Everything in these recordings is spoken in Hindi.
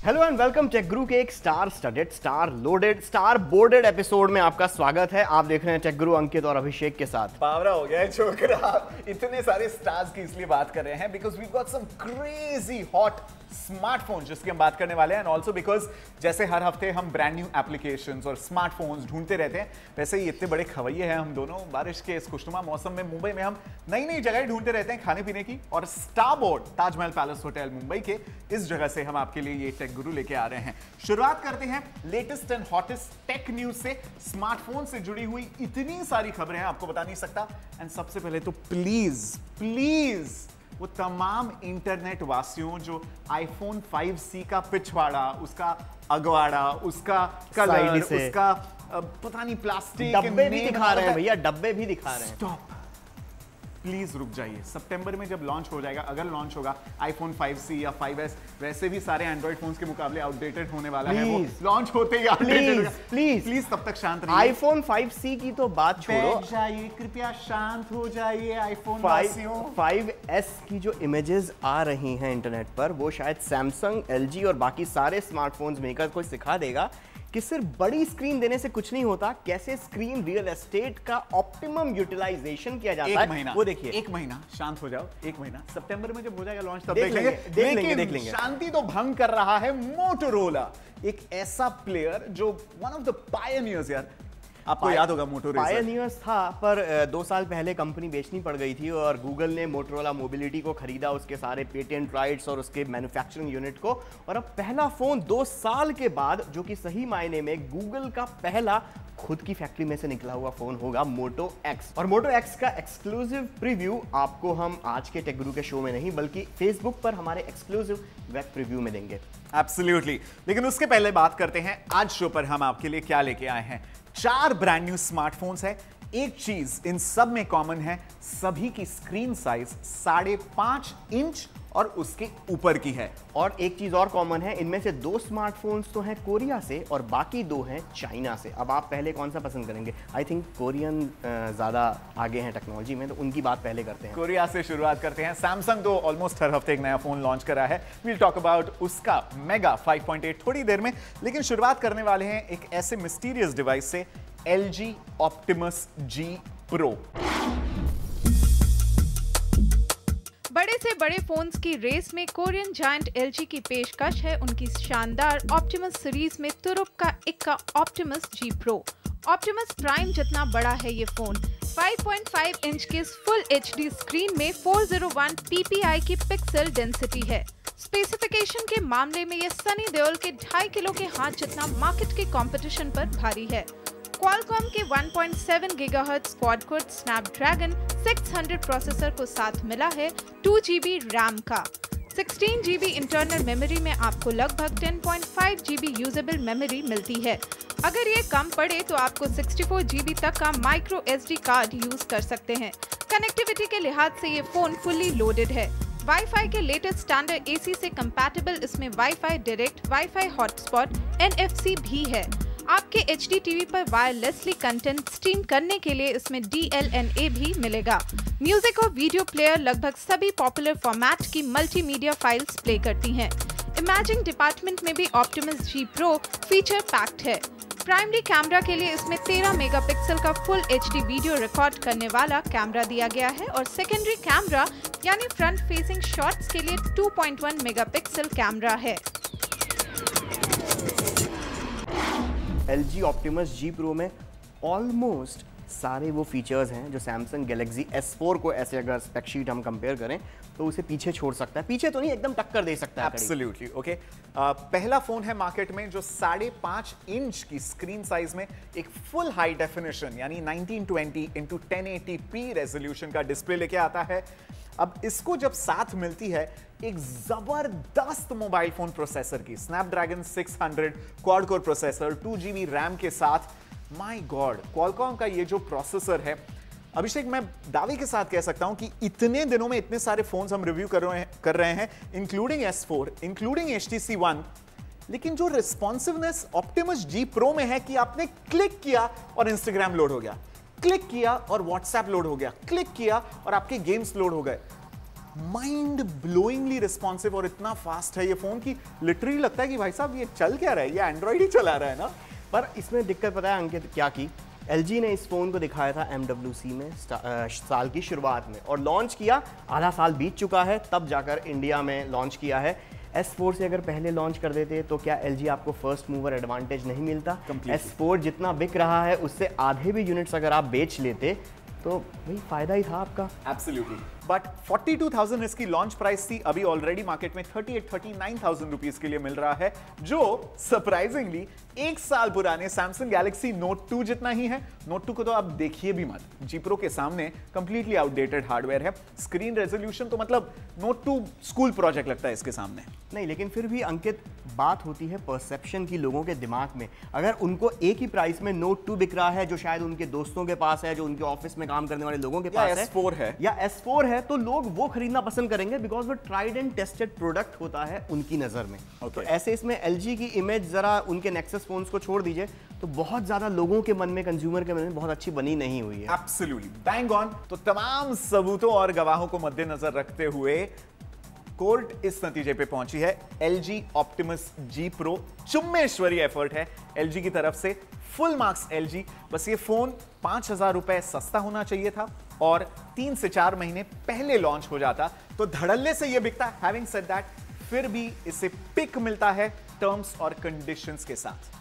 Hello and welcome take guru के एक star studded, star loaded, star boarded episode में आपका स्वागत है। आप देख रहे हैं टेक गुरु अंकित और अभिषेक के साथ। पावरा हो गया है छोकरा, इतने सारे स्टार्स की इसलिए बात कर रहे हैं because we got some crazy hot smartphone जिसकी हम बात करने वाले हैं, एंड ऑल्सो बिकॉज जैसे हर हफ्ते हम ब्रांड न्यू एप्लीकेशंस और स्मार्टफोन्स ढूंढते रहते हैं, वैसे ही इतने बड़े खवैये हैं हम दोनों। बारिश के इस खुशनुमा मौसम में मुंबई में हम नई नई जगह ढूंढते रहते हैं खाने पीने की, और starboard Taj Mahal palace hotel Mumbai के इस जगह से हम आपके लिए ये टेक गुरु लेके आ रहे हैं। शुरुआत करते हैं latest and hottest tech news से। स्मार्टफोन से जुड़ी हुई इतनी सारी खबरें हैं आपको बता नहीं सकता। एंड सबसे पहले तो प्लीज वो तमाम इंटरनेट वासियों जो आईफोन 5C का पिछवाड़ा, उसका अगवाड़ा, उसका कलर, उसका पता नहीं प्लास्टिक डब्बे भी दिखा रहे हैं भैया, डब्बे भी दिखा रहे हैं। स्टॉप, प्लीज रुक जाइए। सितंबर में जब लॉन्च हो जाएगा, अगर लॉन्च होगा आईफोन 5C या 5S, वैसे भी सारे एंड्रॉइड फोन्स के मुकाबले आउटडेटेड होने वाला है। वो लॉन्च होते ही आउटडेटेड होगा। प्लीज तब तक शांत रहिए। आईफोन 5C की तो बात छोड़ो, बैठ जाइए, कृपया शांत हो जाइए। आईफोन 5S की जो इमेजेस आ रही हैं इंटरनेट पर, वो शायद सैमसंग, LG और बाकी सारे स्मार्टफोन्स मेकर को सिखा देगा कि सिर्फ बड़ी स्क्रीन देने से कुछ नहीं होता, कैसे स्क्रीन रियल एस्टेट का ऑप्टिमम यूटिलाइजेशन किया जाता है। महीना, वो देखिए, एक महीना शांत हो जाओ। एक महीना सितंबर में जब हो जाएगा लॉन्च, तब देख लेंगे। शांति तो भंग कर रहा है मोटोरोला, एक ऐसा प्लेयर जो वन ऑफ द पायनियर्स। यार आपको याद होगा मोटोरोला पायनियर्स था, पर 2 साल पहले कंपनी बेचनी पड़ गई थी और गूगल ने मोटोरोला मोबिलिटी को खरीदा, उसके सारे पेटेंट राइट्स और उसके मैन्युफैक्चरिंग यूनिट को। और अब पहला फोन 2 साल के बाद, जो कि सही मायने में गूगल का पहला खुद की फैक्ट्री में से निकला हुआ फोन होगा, मोटो X। और मोटो X का एक्सक्लूसिव प्रीव्यू आपको हम आज के टेक गुरु के शो में नहीं, बल्कि फेसबुक पर हमारे एक्सक्लूसिव वेब प्रीव्यू में देंगे। एब्सोल्युटली। लेकिन उसके पहले बात करते हैं आज शो पर हम आपके लिए क्या लेके आए हैं। 4 ब्रांड न्यू स्मार्टफोन्स है। एक चीज इन सब में कॉमन है, सभी की स्क्रीन साइज 5.5 इंच और उसके ऊपर की है। और एक चीज और कॉमन है, इनमें से 2 स्मार्टफोन्स तो हैं कोरिया से और बाकी 2 हैं चाइना से। अब आप पहले कौन सा पसंद करेंगे? आई थिंक कोरियन ज्यादा आगे हैं टेक्नोलॉजी में, तो उनकी बात पहले करते हैं। कोरिया से शुरुआत करते हैं। सैमसंग तो ऑलमोस्ट हर हफ्ते एक नया फोन लॉन्च करा है। वील टॉक अबाउट उसका मेगा 5.8 थोड़ी देर में, लेकिन शुरुआत करने वाले हैं एक ऐसे मिस्टीरियस डिवाइस से, LG ऑप्टिमस G Pro। बड़े से बड़े फोन्स की रेस में कोरियन जायंट LG की पेशकश है उनकी शानदार ऑप्टिमस सीरीज में तुरुप का इक्का Optimus G Pro। Optimus prime जितना बड़ा है ये फोन। 5.5 इंच के फुल HD स्क्रीन में 401 ppi की पिक्सल डेंसिटी है। स्पेसिफिकेशन के मामले में ये सनी देओल के 2.5 किलो के हाथ जितना मार्केट के कंपटीशन पर भारी है। क्वालकॉम के 1.7 गीगाहर्ट्ज क्वाड-कोर स्नैपड्रैगन 600 प्रोसेसर को साथ मिला है 2 GB रैम का। 16 GB इंटरनल मेमोरी में आपको लगभग 10.5 GB यूजेबल मेमोरी मिलती है। अगर ये कम पड़े तो आपको 64 GB तक का माइक्रो SD कार्ड यूज कर सकते हैं। कनेक्टिविटी के लिहाज से ये फोन फुली लोडेड है। वाईफाई के लेटेस्ट स्टैंडर्ड AC से कंपैटिबल इसमें wifi direct, wifi hotspot, NFC भी है। आपके HD टीवी पर वायरलेसली कंटेंट स्ट्रीम करने के लिए इसमें DLNA भी मिलेगा। म्यूजिक और वीडियो प्लेयर लगभग सभी पॉपुलर फॉर्मेट की मल्टीमीडिया फाइल्स प्ले करती हैं। इमेजिंग डिपार्टमेंट में भी Optimus G Pro feature packed है। प्राइमरी कैमरा के लिए इसमें 13 मेगापिक्सल का फुल HD वीडियो रिकॉर्ड करने वाला कैमरा दिया गया है और सेकेंडरी कैमरा यानी फ्रंट फेसिंग शॉट्स के लिए 2.1 मेगापिक्सल कैमरा है। LG ऑप्टिमस G Pro में ऑलमोस्ट सारे वो फीचर्स हैं जो सैमसंग गैलेक्सी S4 को, ऐसे अगर स्पेक शीट हम कंपेयर करें तो उसे पीछे छोड़ सकता है। पीछे तो नहीं, एकदम टक्कर दे सकता है। एब्सोल्युटली। ओके, पहला फोन है मार्केट में जो 5.5 इंच की स्क्रीन साइज में एक फुल हाई डेफिनेशन यानी 1920 into 1080p रेजोल्यूशन का डिस्प्ले लेके आता है। अब इसको जब साथ मिलती है एक जबरदस्त मोबाइल फोन प्रोसेसर की, Snapdragon 600 quad core processor, 2 GB RAM के साथ। माय गॉड, क्वालकॉम का ये जो प्रोसेसर है, अभिषेक मैं दावे के साथ कह सकता हूं कि इतने दिनों में इतने सारे फोन्स हम रिव्यू कर रहे हैं including S4, including HTC One, लेकिन जो रिस्पॉन्सिवनेस ऑप्टिमस G Pro में है कि आपने क्लिक किया और इंस्टाग्राम लोड हो गया, क्लिक किया और व्हाट्सएप लोड हो गया, क्लिक किया और आपके गेम्स लोड हो गए। माइंड ब्लोइंगली रिस्पॉन्सिव और इतना फास्ट है ये फोन की लिटरली लगता है कि भाई साहब ये चल क्या रहा है, ये एंड्रॉइड ही चला रहा है ना। पर इसमें दिक्कत पता है अंकित क्या की, LG ने इस फ़ोन को दिखाया था MWC में साल की शुरुआत में और लॉन्च किया, आधा साल बीत चुका है, तब जाकर इंडिया में लॉन्च किया है। S4 से अगर पहले लॉन्च कर देते तो क्या LG आपको फर्स्ट मूवर एडवांटेज नहीं मिलता? S4 जितना बिक रहा है उससे आधे भी यूनिट्स अगर आप बेच लेते तो भाई फायदा ही था आपका। एब्सोल्युटली। बट 42,000 इसकी लॉन्च प्राइस थी, अभी ऑलरेडी मार्केट में 39,000 रुपीस के लिए मिल रहा है, जो सरप्राइजिंगली एक साल पुराने सैमसंग गैलेक्सी नोट 2 जितना ही है। नोट 2 को तो आप देखिए भी मत, जी प्रो के सामने कंप्लीटली आउटडेटेड हार्डवेयर है। स्क्रीन रेजोल्यूशन तो मतलब नोट 2 स्कूल प्रोजेक्ट लगता है इसके सामने। नहीं, लेकिन फिर भी अंकित बात होती है परसेप्शन की लोगों के दिमाग में। अगर उनको एक ही प्राइस में नोट 2 बिक रहा है जो शायद उनके दोस्तों के पास है, जो उनके ऑफिस में काम करने वाले लोगों के पास S4 है या S4 है, तो लोग वो खरीदना पसंद करेंगे बिकॉज वो ट्राइड एंड टेस्टेड प्रोडक्ट होता है उनकी नजर में। तो ऐसे इसमें LG की इमेज जरा उनके नेक्सस फोन्स को छोड़ दीजिए तो बहुत ज्यादा लोगों के मन में, कंज्यूमर के मन में बहुत अच्छी बनी नहीं हुई है। Absolutely bang on. तो तमाम सबूतों और गवाहों को मद्देनजर रखते हुए कोर्ट इस नतीजे पे पहुंची है, LG Optimus G Pro चुम्मेश्वरी एफर्ट है LG की तरफ से, फुल मार्क्स LG। बस ये फोन 5,000 रुपए सस्ता होना चाहिए था और 3 से 4 महीने पहले लॉन्च हो जाता तो धड़ल्ले से ये बिकता। हैविंग सेड दैट, फिर भी इसे पिक मिलता है टर्म्स और कंडीशंस के साथ।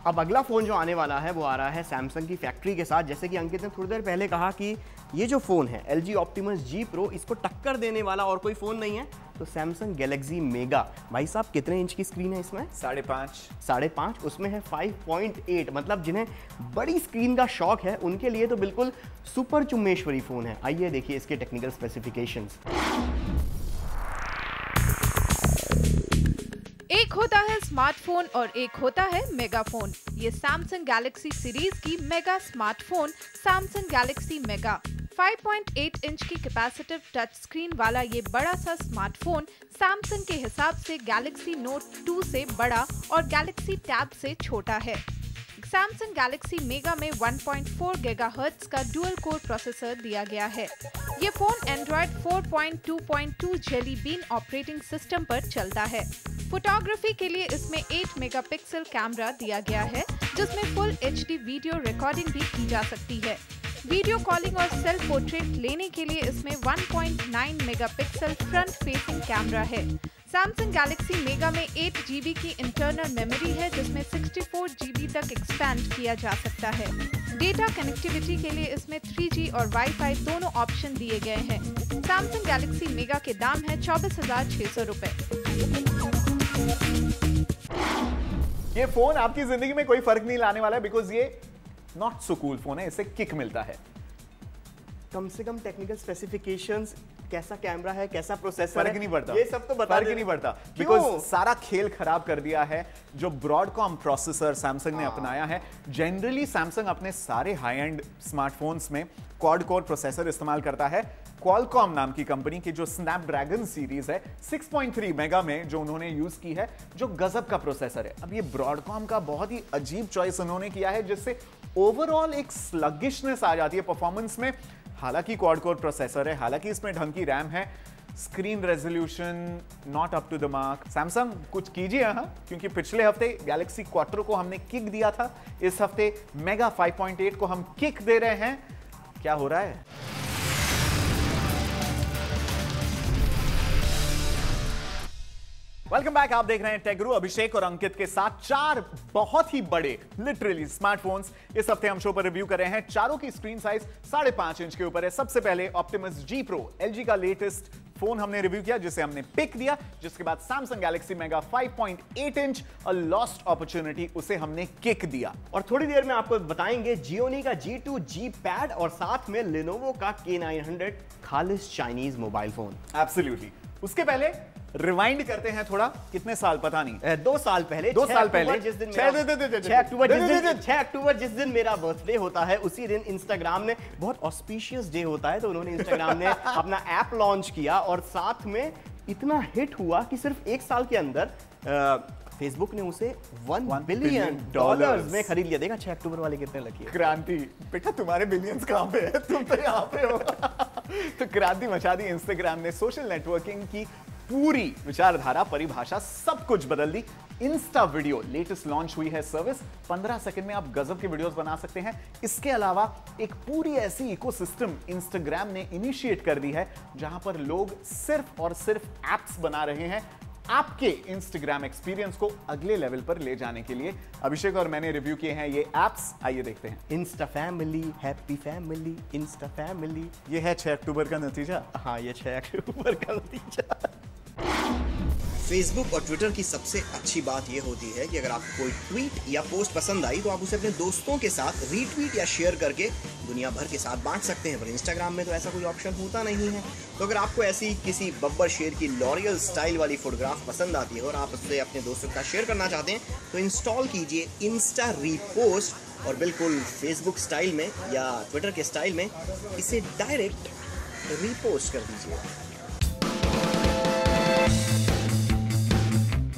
अब अगला फोन जो आने वाला है वो आ रहा है सैमसंग की फैक्ट्री के साथ। जैसे कि अंकित ने थोड़ी देर पहले कहा कि ये जो फोन है LG Optimus G Pro, इसको टक्कर देने वाला और कोई फोन नहीं है तो सैमसंग गैलेक्सी मेगा। भाई साहब कितने इंच की स्क्रीन है इसमें? 5.5। उसमें है 5.8। मतलब जिन्हें बड़ी स्क्रीन का शौक है उनके लिए तो बिल्कुल सुपर चुम्मेश्वरी फोन है। आइए देखिए इसके टेक्निकल स्पेसिफिकेशंस। एक होता है स्मार्टफोन और एक होता है मेगाफोन। ये सैमसंग गैलेक्सी सीरीज की mega smartphone Samsung Galaxy mega 5.8 inch की कैपेसिटिव टच स्क्रीन वाला ये बड़ा सा स्मार्टफोन सैमसंग के हिसाब से गैलेक्सी नोट 2 से बड़ा और गैलेक्सी टैब से छोटा है। सैमसंग गैलेक्सी मेगा में 1.4 गीगाहर्ट्ज का डुअल कोर प्रोसेसर दिया गया है। ये phone Android 4.2.2 jelly bean operating system पर चलता है। फोटोग्राफी के लिए इसमें 8 मेगापिक्सल कैमरा दिया गया है, जिसमें फुल HD वीडियो रिकॉर्डिंग भी की जा सकती है। वीडियो कॉलिंग और सेल्फ पोर्ट्रेट लेने के लिए इसमें 1.9 मेगापिक्सल फ्रंट फेसिंग कैमरा है। सैमसंग गैलेक्सी मेगा में 8 GB की इंटरनल मेमोरी है, जिसमें 64 GB तक एक्सपैंड किया जा सकता है। डेटा कनेक्टिविटी के लिए इसमें 3G और वाईफाई दोनों ऑप्शन दिए गए हैं। सैमसंग गैलेक्सी मेगा के दाम है 24,600 रुपए। ये फोन आपकी जिंदगी में कोई फर्क नहीं लाने वाला है बिकॉज ये नॉट सो कूल फोन है, इससे किक मिलता है। कम से कम टेक्निकल स्पेसिफिकेशंस, कैसा कैमरा है, कैसा प्रोसेसर फर्क नहीं पड़ता, ये सब तो बता फर्क नहीं पड़ता बिकॉज सारा खेल खराब कर दिया है जो ब्रॉडकॉम प्रोसेसर सैमसंग ने अपनाया है। जनरली सैमसंग अपने सारे हाई एंड स्मार्टफोन्स में क्वाड कोर प्रोसेसर इस्तेमाल करता है। क्वालकॉम नाम की कंपनी की जो स्नैपड्रैगन सीरीज है 6.3 मेगा में जो उन्होंने यूज की है, जो गजब का प्रोसेसर है। अब ये ब्रॉडकॉम का बहुत ही अजीब चॉइस उन्होंने किया है, जिससे ओवरऑल एक स्लगिशनेस आ जाती है परफॉर्मेंस में। हालांकि क्वाड कोर प्रोसेसर है, हालांकि इसमें ढंग की रैम है, screen resolution not up to the mark. Samsung कुछ कीजिए हाँ, क्योंकि पिछले हफ्ते गैलेक्सी क्वाट्रो को हमने किक दिया था, इस हफ्ते मेगा 5.8 को हम किक दे रहे हैं। क्या हो रहा है? वेलकम बैक, आप देख रहे हैं टेक गुरु अभिषेक और अंकित के साथ। 4 बहुत ही बड़े लिटरली स्मार्टफोन्स इस हफ्ते हम शो पर रिव्यू कर रहे हैं। चारों की स्क्रीन साइज 5.5 इंच के ऊपर है। सबसे पहले Optimus G Pro, LG का लेटेस्ट फोन हमने रिव्यू किया, जिसे हमने पिक दिया। जिसके बाद Samsung Galaxy Mega 5.8 inch, a lost opportunity, उसे हमने किक दिया। और थोड़ी देर में आपको बताएंगे Gionee का G2 G Pad और साथ में Lenovo का K900 खालिस चाइनीज मोबाइल फोन। एब्सोल्युटली। उसके पहले रिवाइंड करते हैं थोड़ा, कितने साल पता नहीं, 2 साल पहले, 2 साल पहले, 6 अक्टूबर जिस दिन मेरा बर्थडे होता है, उसी दिन इंस्टाग्राम ने, बहुत ऑस्पिशियस डे होता है, तो उन्होंने इंस्टाग्राम ने अपना ऐप लॉन्च किया और साथ में इतना हिट हुआ कि सिर्फ 1 साल के अंदर फेसबुक ने उसे $1 बिलियन में खरीद लिया। देखा 6 अक्टूबर वाले कितने लकी है। क्रांति बेटा, तुम्हारे बिलियंस कहां पे है? तुम तो यहां पे हो। तो क्रांति मचा दी इंस्टाग्राम ने। सोशल नेटवर्किंग की पूरी विचारधारा, परिभाषा, सब कुछ बदल दी। इंस्टा वीडियो लेटेस्ट लॉन्च हुई है सर्विस। 15 सेकंड में आप गजब के वीडियोस बना सकते हैं। इसके अलावा एक पूरी ऐसी इकोसिस्टम इंस्टाग्राम ने इनिशिएट कर दी है जहां पर लोग सिर्फ और सिर्फ एप्स बना रहे हैं आपके इंस्टाग्राम एक्सपीरियंस को अगले लेवल पर ले जाने के लिए। अभिषेक और मैंने रिव्यू किए हैं ये एप्स, आइए देखते हैं। Insta family, happy family, Insta family. ये है 6 अक्टूबर का नतीजा। हाँ, ये 6 अक्टूबर का नतीजा। फेसबुक और ट्विटर की सबसे अच्छी बात यह होती है कि अगर आपको कोई ट्वीट या पोस्ट पसंद आई तो आप उसे अपने दोस्तों के साथ रीट्वीट या शेयर करके दुनिया भर के साथ बांट सकते हैं। पर इंस्टाग्राम में तो ऐसा कोई ऑप्शन होता नहीं है। तो अगर आपको ऐसी किसी बब्बर शेर की लॉरियल स्टाइल वाली फोटोग्राफ पसंद आती है और आप उसे अपने दोस्तों के साथ शेयर करना चाहते हैं तो इंस्टॉल कीजिए इंस्टा रीपोस्ट और बिल्कुल फेसबुक स्टाइल में या ट्विटर के स्टाइल में इसे डायरेक्ट रीपोस्ट कर दीजिए।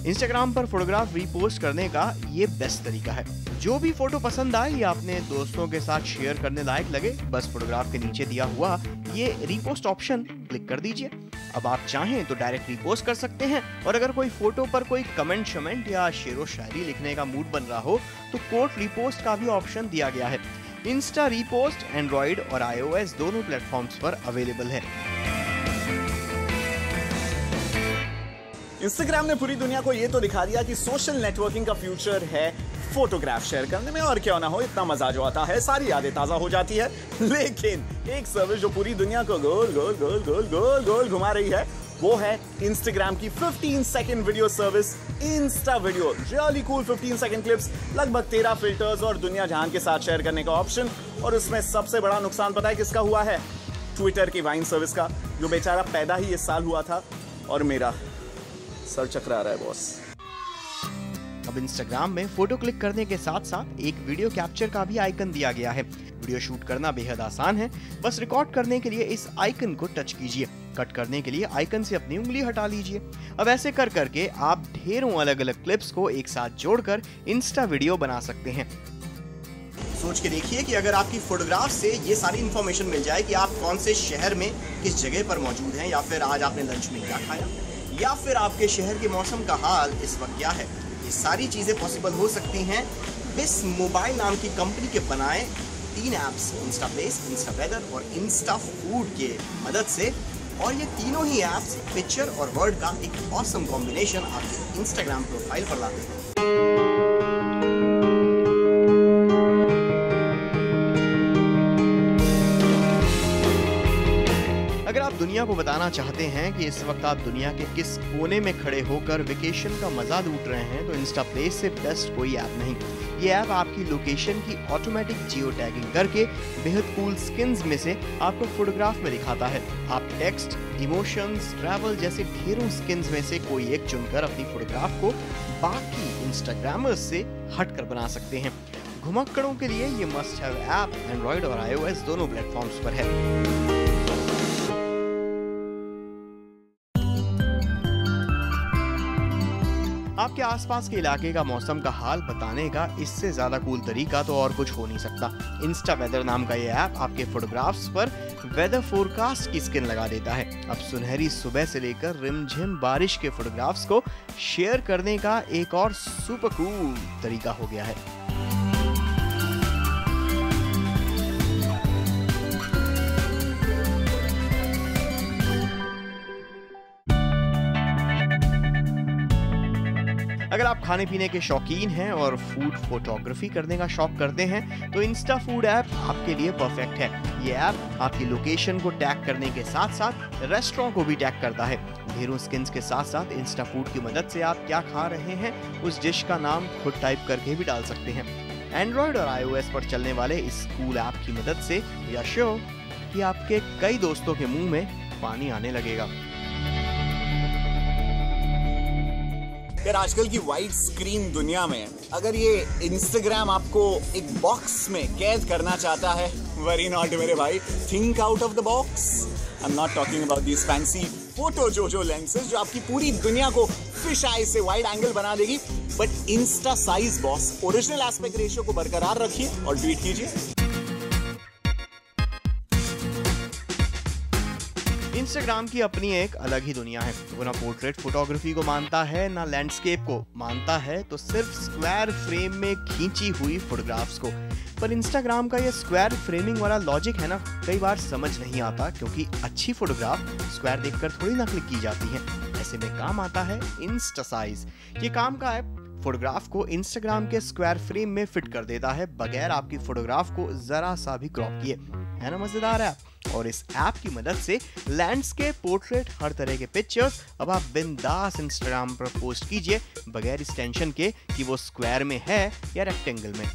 इंस्टाग्राम पर फोटोग्राफ रीपोस्ट करने का ये बेस्ट तरीका है। जो भी फोटो पसंद आए या अपने दोस्तों के साथ शेयर करने लायक लगे, बस फोटोग्राफ के नीचे दिया हुआ ये रीपोस्ट ऑप्शन क्लिक कर दीजिए। अब आप चाहें तो डायरेक्ट रीपोस्ट कर सकते हैं और अगर कोई फोटो पर कोई कमेंट शमेंट या शेरो शायरी लिखने का मूड बन रहा हो तो कोट रीपोस्ट का भी ऑप्शन दिया गया है। इंस्टा रीपोस्ट एंड्रॉइड और iOS दोनों प्लेटफॉर्म्स पर अवेलेबल है। इंस्टाग्राम ने पूरी दुनिया को ये तो दिखा दिया कि सोशल नेटवर्किंग का फ्यूचर है फोटोग्राफ शेयर करने में, और क्यों ना हो, इतना मजा जो आता है, सारी यादें ताजा हो जाती है। लेकिन एक सर्विस जो पूरी दुनिया को गोल गोल गोल गोल गोल गोल घुमा रही है वो है इंस्टाग्राम की 15 second video service Insta video. Really cool 15 second clips, लगभग 13 फिल्टर्स और दुनिया जहान के साथ शेयर करने का ऑप्शन। और उसमें सबसे बड़ा नुकसान पता है किसका हुआ है? ट्विटर की वाइन सर्विस का, जो बेचारा पैदा ही इस साल हुआ था। और मेरा सर चकरा रहा है बॉस। अब इंस्टाग्राम में फोटो क्लिक करने के साथ साथ एक वीडियो कैप्चर का भी आइकन दिया गया है। वीडियो शूट करना बेहद आसान है। बस रिकॉर्ड करने के लिए इस आइकन को टच कीजिए, कट करने के लिए आइकन से अपनी उंगली हटा लीजिए। अब ऐसे कर करके आप ढेरों अलग अलग क्लिप्स को एक साथ जोड़कर इंस्टा वीडियो बना सकते हैं। सोच के देखिए कि अगर आपकी फोटोग्राफ से ये सारी इंफॉर्मेशन मिल जाए कि आप कौन से शहर में किस जगह पर मौजूद हैं, या फिर आज आपने लंच में क्या खाया, या फिर आपके शहर के मौसम का हाल इस वक्त क्या है, ये सारी चीज़ें पॉसिबल हो सकती हैं बिस मोबाइल नाम की कंपनी के बनाए 3 apps insta place, insta weather और इंस्टा फूड के मदद से। और ये तीनों ही ऐप्स पिक्चर और वर्ड का एक ऑसम कॉम्बिनेशन आपके इंस्टाग्राम प्रोफाइल पर लाते हैं। अगर आप दुनिया को बताना चाहते हैं कि इस वक्त आप दुनिया के किस कोने में खड़े होकर वेकेशन का मजा लूट रहे हैं तो इंस्टा प्लेस से बेस्ट कोई ऐप नहीं। ये ऐप आपकी लोकेशन की ऑटोमेटिक जियो टैगिंग करके बेहद कूल स्किन्स में से आपको फोटोग्राफ में दिखाता है। आप टेक्स्ट, इमोशंस, ट्रैवल जैसे ढेरों स्किन्स में से कोई एक चुनकर अपनी फोटोग्राफ को बाकी इंस्टाग्रामर्स से हटकर बना सकते हैं। घुमक्कड़ों के लिए ये मस्ट हैव ऐप एंड्रॉइड और iOS दोनों प्लेटफॉर्म्स पर है। आपके आसपास के इलाके का मौसम का हाल बताने का इससे ज्यादा कूल तरीका तो और कुछ हो नहीं सकता। इंस्टा वेदर नाम का ये ऐप आपके फोटोग्राफ्स पर वेदर फोरकास्ट की स्किन लगा देता है। अब सुनहरी सुबह से लेकर रिमझिम बारिश के फोटोग्राफ्स को शेयर करने का एक और सुपर कूल तरीका हो गया है। अगर आप खाने पीने के शौकीन हैं और फूड फोटोग्राफी करने का शौक करते हैं तो इंस्टा फूड ऐप आपके लिए परफेक्ट है। ये ऐप आपकी लोकेशन को टैग करने के साथ साथ रेस्टोरेंट को भी टैग करता है। ढेरों स्किन्स के साथ साथ इंस्टा फूड की मदद से आप क्या खा रहे हैं उस डिश का नाम खुद टाइप करके भी डाल सकते हैं। एंड्रॉइड और iOS पर चलने वाले इस कूल ऐप की मदद से या श्योर कि आपके कई दोस्तों के मुंह में पानी आने लगेगा। यार आजकल की वाइड स्क्रीन दुनिया में अगर ये इंस्टाग्राम आपको एक बॉक्स में कैद करना चाहता है, वरी नॉट मेरे भाई, think out of the box. I am not talking about these fancy photo जो लेंसेज जो आपकी पूरी दुनिया को फिश आई से वाइड एंगल बना देगी, but Insta size boss original aspect ratio को बरकरार रखिए और ट्वीट कीजिए। इंस्टाग्राम की अपनी एक अलग ही दुनिया है। वो ना पोर्ट्रेट फोटोग्राफी को मानता है ना लैंडस्केप को, मानता है तो सिर्फ स्क्वायर फ्रेम में खींची हुई फोटोग्राफ्स को। पर इंस्टाग्राम का ये स्क्वायर फ्रेमिंग वाला लॉजिक है ना, कई बार समझ नहीं आता, क्योंकि अच्छी फोटोग्राफ स्क्वायर देखकर थोड़ी ना क्लिक की जाती है। ऐसे में काम आता है इंस्टा साइज। ये काम का ऐप फोटोग्राफ को इंस्टाग्राम के स्क्वायर फ्रेम में फिट कर देता है, बगैर आपकी फोटोग्राफ को जरा सा भी क्रॉप किए। है ना मजेदार ऐप। और इस ऐप की मदद से लैंडस्केप, पोर्ट्रेट, हर तरह के पिक्चर्स अब आप बिंदास इंस्टाग्राम पर पोस्ट कीजिए, बगैर इस टेंशन के कि वो स्क्वायर में है या रेक्टेंगल में।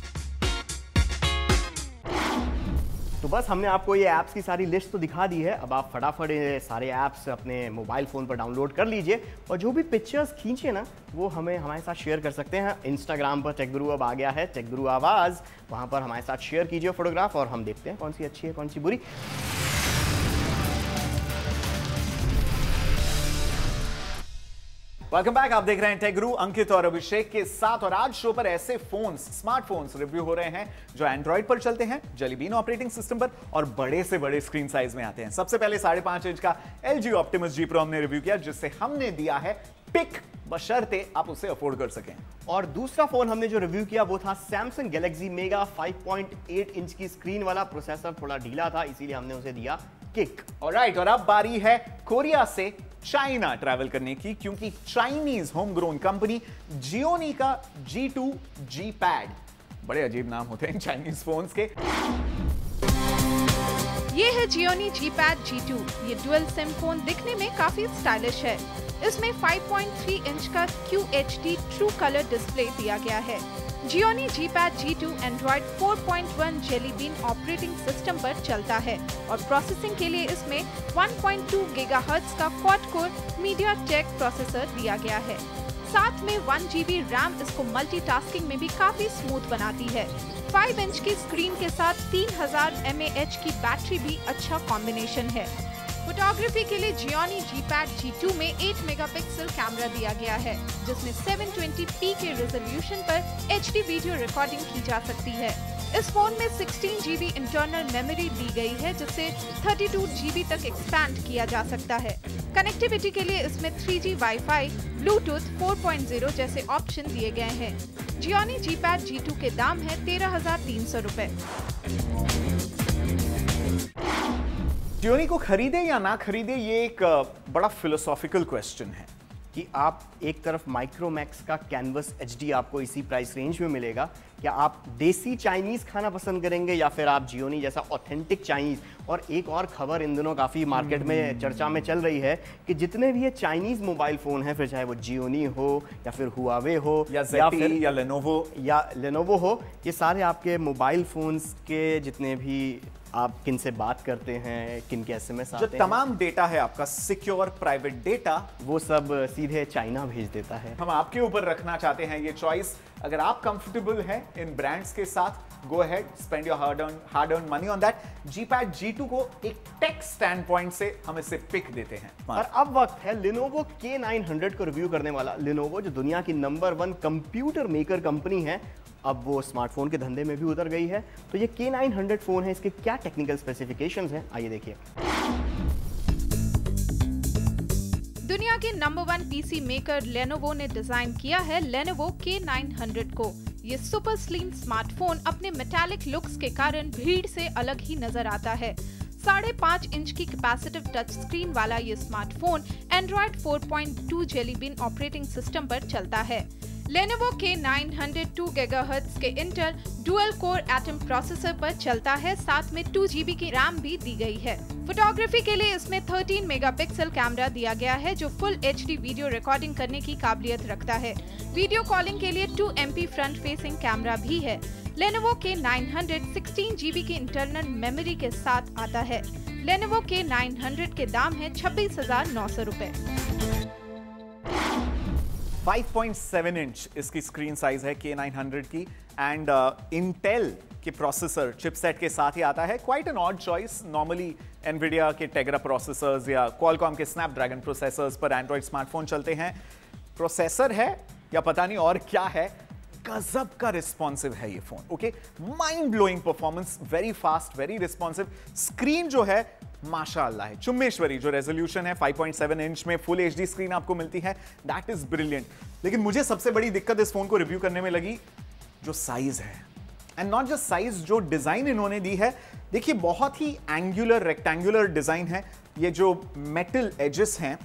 तो बस हमने आपको ये ऐप्स की सारी लिस्ट तो दिखा दी है। अब आप फटाफट ये सारे ऐप्स अपने मोबाइल फ़ोन पर डाउनलोड कर लीजिए और जो भी पिक्चर्स खींचे ना वो हमारे साथ शेयर कर सकते हैं। इंस्टाग्राम पर टेक गुरु अब आ गया है, टेक गुरु आवाज़, वहाँ पर हमारे साथ शेयर कीजिए फोटोग्राफ और हम देखते हैं कौन सी अच्छी है कौन सी बुरी। Welcome back. आप देख रहे हैं टेक गुरु अंकित और अभिषेक के साथ, और आज शो पर ऐसे फोन्स, स्मार्टफोन्स रिव्यू हो रहे हैं जो एंड्रॉइड पर चलते हैं, जेली बीन ऑपरेटिंग सिस्टम पर और बड़े से बड़े स्क्रीन साइज में आते हैं। सबसे पहले 5.5 इंच का LG Optimus G Pro हमने रिव्यू किया, जिससे हमने दिया है पिक, बशर्ते आप उसे अफोर्ड कर सकें। और दूसरा फोन हमने जो रिव्यू किया वो था Samsung Galaxy Mega 5.8 इंच की स्क्रीन वाला। प्रोसेसर थोड़ा ढीला था, इसीलिए हमने उसे दिया किक। ऑलराइट, और अब बारी है कोरिया से चाइना ट्रैवल करने की, क्योंकि Chinese home grown company Gionee का G2 G Pad, बड़े अजीब नाम होते हैं चाइनीज फोन्स के। ये है जियोनी G Pad G2। ये डुअल सिम फोन दिखने में काफी स्टाइलिश है। इसमें 5.3 इंच का QHD ट्रू कलर डिस्प्ले दिया गया है। Gionee G Pad G2 Android 4.1 jelly bean operating system पर चलता है और प्रोसेसिंग के लिए इसमें 1.2 गीगाहर्ट्ज का क्वाड कोर MediaTek प्रोसेसर दिया गया है। साथ में 1 GB रैम इसको मल्टीटास्किंग में भी काफी स्मूथ बनाती है। 5 इंच की स्क्रीन के साथ 3000 mAh की बैटरी भी अच्छा कॉम्बिनेशन है। फोटोग्राफी के लिए जियोनी G Pad G2 में 8 मेगापिक्सल कैमरा दिया गया है, जिसमें 720p के रेजोल्यूशन पर HD वीडियो रिकॉर्डिंग की जा सकती है। इस फोन में 16 GB इंटरनल मेमोरी दी गई है, जिसे 32 GB तक एक्सपैंड किया जा सकता है। कनेक्टिविटी के लिए इसमें 3G वाईफाई, ब्लूटूथ 4.0 जैसे ऑप्शन दिए गए हैं। जियोनी G Pad G2 के दाम है 13,300 रुपए। जियोनी को खरीदे या ना खरीदे, ये एक बड़ा फिलोसॉफिकल क्वेश्चन है कि आप एक तरफ माइक्रोमैक्स का कैनवस HD आपको इसी प्राइस रेंज में मिलेगा, क्या आप देसी चाइनीज खाना पसंद करेंगे या फिर आप जियोनी जैसा ऑथेंटिक चाइनीज। और एक और खबर इन दिनों काफ़ी मार्केट में चर्चा में चल रही है कि जितने भी ये चाइनीज मोबाइल फ़ोन हैं, फिर चाहे वो जियोनी हो या फिर हुआवे हो या फिर या लेनोवो हो, ये सारे आपके मोबाइल फ़ोन्स के जितने भी आप किन से बात करते हैं, किन के SMS आते हैं, जो तमाम डेटा है आपका सिक्योर प्राइवेट डेटा, वो सब सीधे चाइना भेज देता है। हम आपके ऊपर रखना चाहते हैं ये चॉइस। अगर आप कंफर्टेबल हैं इन ब्रांड्स के साथ, go ahead, spend your hard earn money on that. G Pad G2 को एक टेक स्टैंड पॉइंट से हम इसे पिक देते हैं। और अब वक्त है Lenovo K900 को रिव्यू करने वाला। Lenovo जो दुनिया की नंबर 1 कंप्यूटर मेकर कंपनी है, अब वो स्मार्टफोन के धंधे में भी उतर गई है। तो ये K900 फोन है, इसके क्या टेक्निकल स्पेसिफिकेशंस हैं, आइए देखिए। दुनिया के नंबर 1 PC मेकर Lenovo ने डिजाइन किया है Lenovo K900 को। ये सुपर स्लिम स्मार्टफोन अपने मेटालिक लुक्स के कारण भीड़ से अलग ही नजर आता है। 5.5 इंच की कैपेसिटिव टच स्क्रीन वाला ये smartphone Android 4.2 jelly bean operating system पर चलता है। Lenovo K900 2 GHz के Intel dual core atom processor पर चलता है, साथ में 2 GB की रैम भी दी गई है। फोटोग्राफी के लिए इसमें 13 मेगापिक्सल कैमरा दिया गया है, जो फुल HD वीडियो रिकॉर्डिंग करने की काबिलियत रखता है। वीडियो कॉलिंग के लिए 2 MP फ्रंट फेसिंग कैमरा भी है। Lenovo K900 16 GB की इंटरनल मेमोरी के साथ आता है। Lenovo K900 के दाम है 26,900 रुपए। 5.7 इंच इसकी स्क्रीन साइज है K900 की, एंड इंटेल के प्रोसेसर चिपसेट के साथ ही आता है। Quite an odd choice. Normally Nvidia के टेग्रा प्रोसेसर्स या क्वालकॉम के स्नैपड्रैगन प्रोसेसर्स पर एंड्रॉइड स्मार्टफोन चलते हैं। प्रोसेसर है या पता नहीं और क्या है, गजब का रिस्पॉन्सिव है ये phone. Okay, mind blowing performance, very fast, very responsive. Screen जो है माशाअल्लाह है। चुम्मेश्वरी जो रेजोल्यूशन है 5.7 इंच में फुल एचडी स्क्रीन आपको मिलती है, दैट इज ब्रिलियंट। लेकिन मुझे सबसे बड़ी दिक्कत इस फोन को रिव्यू करने में लगी जो साइज है, एंड नॉट जस्ट साइज, जो डिजाइन इन्होंने दी है। देखिए बहुत ही एंगुलर रेक्टेंगुलर डिजाइन है। ये जो मेटल एजेस हैं,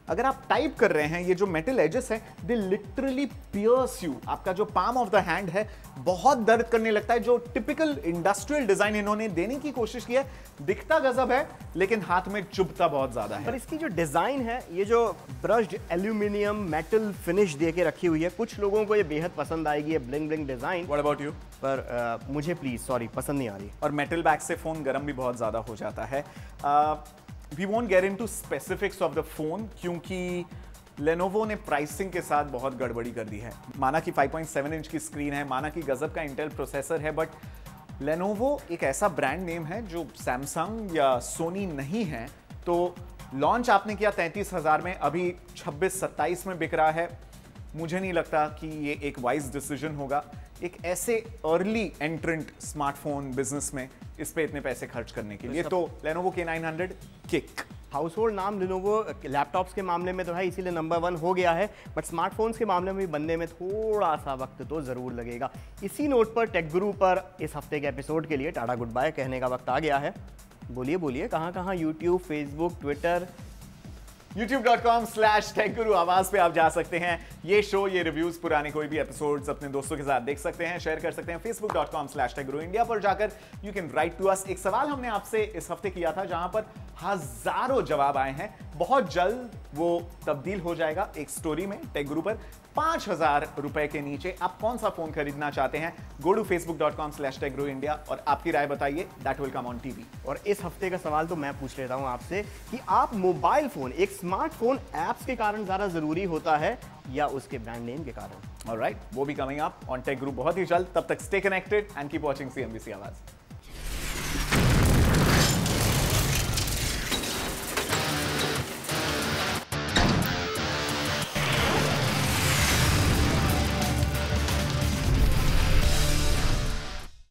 अगर आप टाइप कर रहे हैं, ये जो मेटल एजेस हैं दे लिटरली पियर्स यू। आपका जो पाम ऑफ द हैंड है बहुत दर्द करने लगता है। जो टिपिकल इंडस्ट्रियल डिजाइन इन्होंने देने की कोशिश की है, दिखता गजब है लेकिन हाथ में चुभता बहुत ज्यादा है। पर इसकी जो डिजाइन है, ये जो ब्रश्ड एल्यूमिनियम मेटल फिनिश दे के रखी हुई है, कुछ लोगों को ये बेहद पसंद आएगी, ये bling bling design. What about you? पर मुझे प्लीज सॉरी पसंद नहीं आ रही। और मेटल बैग से फोन गर्म भी बहुत ज्यादा हो जाता है। We won't get into specifics of the phone क्योंकि लेनोवो ने प्राइसिंग के साथ बहुत गड़बड़ी कर दी है। माना कि 5.7 इंच की स्क्रीन है, माना कि गजब का इंटेल प्रोसेसर है, बट लेनोवो एक ऐसा ब्रांड नेम है जो सैमसंग या सोनी नहीं है। तो लॉन्च आपने किया 33,000 में, अभी 26-27 में बिक रहा है। मुझे नहीं लगता कि ये एक वाइज डिसीजन होगा एक ऐसे अर्ली एंट्रेंट स्मार्टफोन बिजनेस में इस पे इतने पैसे खर्च करने के लिए। तो Lenovo K900 kick house hold नाम Lenovo लैपटॉप्स के मामले में तो है, इसीलिए नंबर 1 हो गया है, बट स्मार्टफोन्स के मामले में भी बनने में थोड़ा सा वक्त तो जरूर लगेगा। इसी नोट पर टेक गुरु पर इस हफ्ते के एपिसोड के लिए टाटा गुड बाय कहने का वक्त आ गया है। बोलिए बोलिए, कहाँ कहाँ? यूट्यूब, फेसबुक, ट्विटर, youtube.com/techguru आवाज पे आप जा सकते हैं। ये शो, ये रिव्यूज, पुराने कोई भी एपिसोड्स अपने दोस्तों के साथ देख सकते हैं, शेयर कर सकते हैं। facebook.com/techguru इंडिया पर जाकर you can write to us. एक सवाल हमने आपसे इस हफ्ते किया था जहां पर हजारों जवाब आए हैं। बहुत जल्द वो तब्दील हो जाएगा एक स्टोरी में टेक गुरु पर। 5,000 रुपए के नीचे आप कौन सा फोन खरीदना चाहते हैं? गो टू facebook.com/techguru इंडिया और आपकी राय बताइए। That will come on TV. और इस हफ्ते का सवाल तो मैं पूछ लेता हूं आपसे कि आप मोबाइल फोन, एक स्मार्टफोन ऐप्स के कारण ज्यादा जरूरी होता है या उसके ब्रांड नेम के कारण? ऑलराइट, वो भी कमिंग अप ऑन टेक गुरु बहुत ही जल्द। तब तक stay connected and keep watching CNBC आवाज।